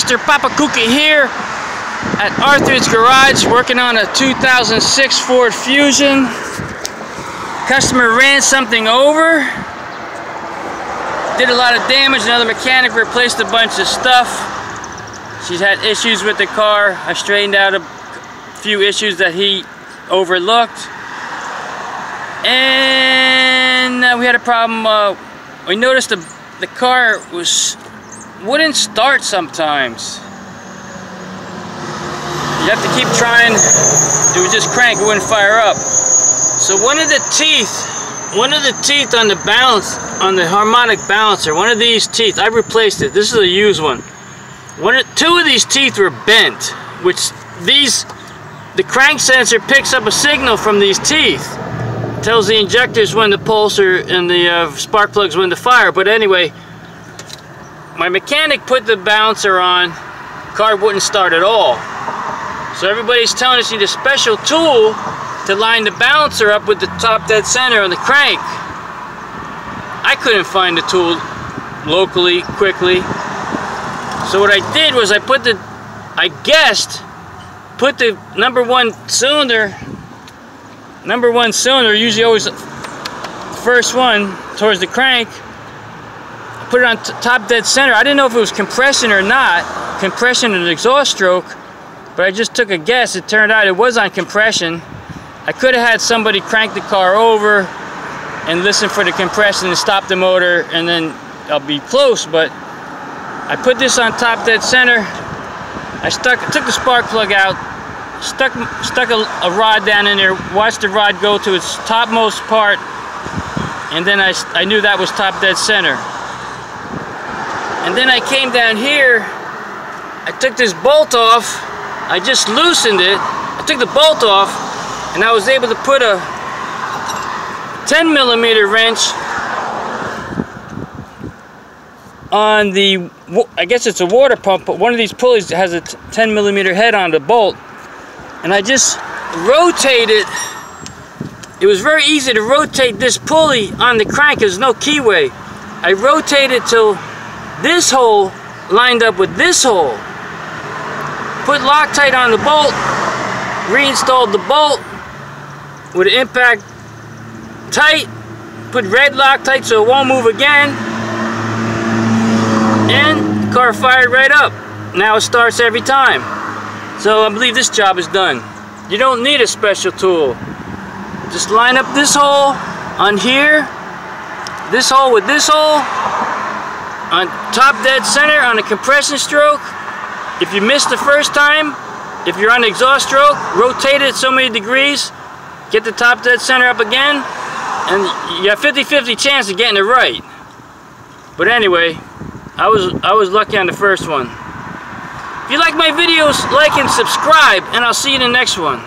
Mr. Papa Cookie here at Arthur's Garage working on a 2006 Ford Fusion. Customer ran something over, did a lot of damage. Another mechanic replaced a bunch of stuff. She's had issues with the car. I straightened out a few issues that he overlooked. And we had a problem. We noticed the car wouldn't start sometimes. You have to keep trying. It would just crank, it wouldn't fire up. So one of the teeth on the balance, on the harmonic balancer, one of these teeth, I replaced it. This is a used one. Two of these teeth were bent, which the crank sensor picks up a signal from these teeth. Tells the injectors when to pulse and the spark plugs when to fire. But anyway, my mechanic put the balancer on, car wouldn't start at all. So everybody's telling us you need a special tool to line the balancer up with the top dead center on the crank. I couldn't find the tool locally, quickly. So what I did was I put the number one cylinder, usually always the first one towards the crank, I put it on top dead center. I didn't know if it was compression or not, compression and exhaust stroke, but I just took a guess. It turned out it was on compression. I could have had somebody crank the car over and listen for the compression and stop the motor, and then I'll be close, but I put this on top dead center. I took the spark plug out, stuck a rod down in there, watched the rod go to its topmost part, and then I knew that was top dead center. And then I came down here, I took this bolt off, I just loosened it, I took the bolt off, and I was able to put a 10mm wrench on the, I guess it's a water pump, but one of these pulleys has a 10mm head on the bolt. And I just rotated. It was very easy to rotate this pulley on the crank. There's no keyway. I rotated till this hole lined up with this hole. Put Loctite on the bolt. Reinstalled the bolt with impact tight. Put red Loctite so it won't move again. And the car fired right up. Now it starts every time. So I believe this job is done. You don't need a special tool. Just line up this hole on here, this hole with this hole, on top dead center on a compression stroke. If you missed the first time, if you're on the exhaust stroke, rotate it so many degrees, get the top dead center up again, and you have 50-50 chance of getting it right. But anyway, I was lucky on the first one. If you like my videos, like and subscribe, and I'll see you in the next one.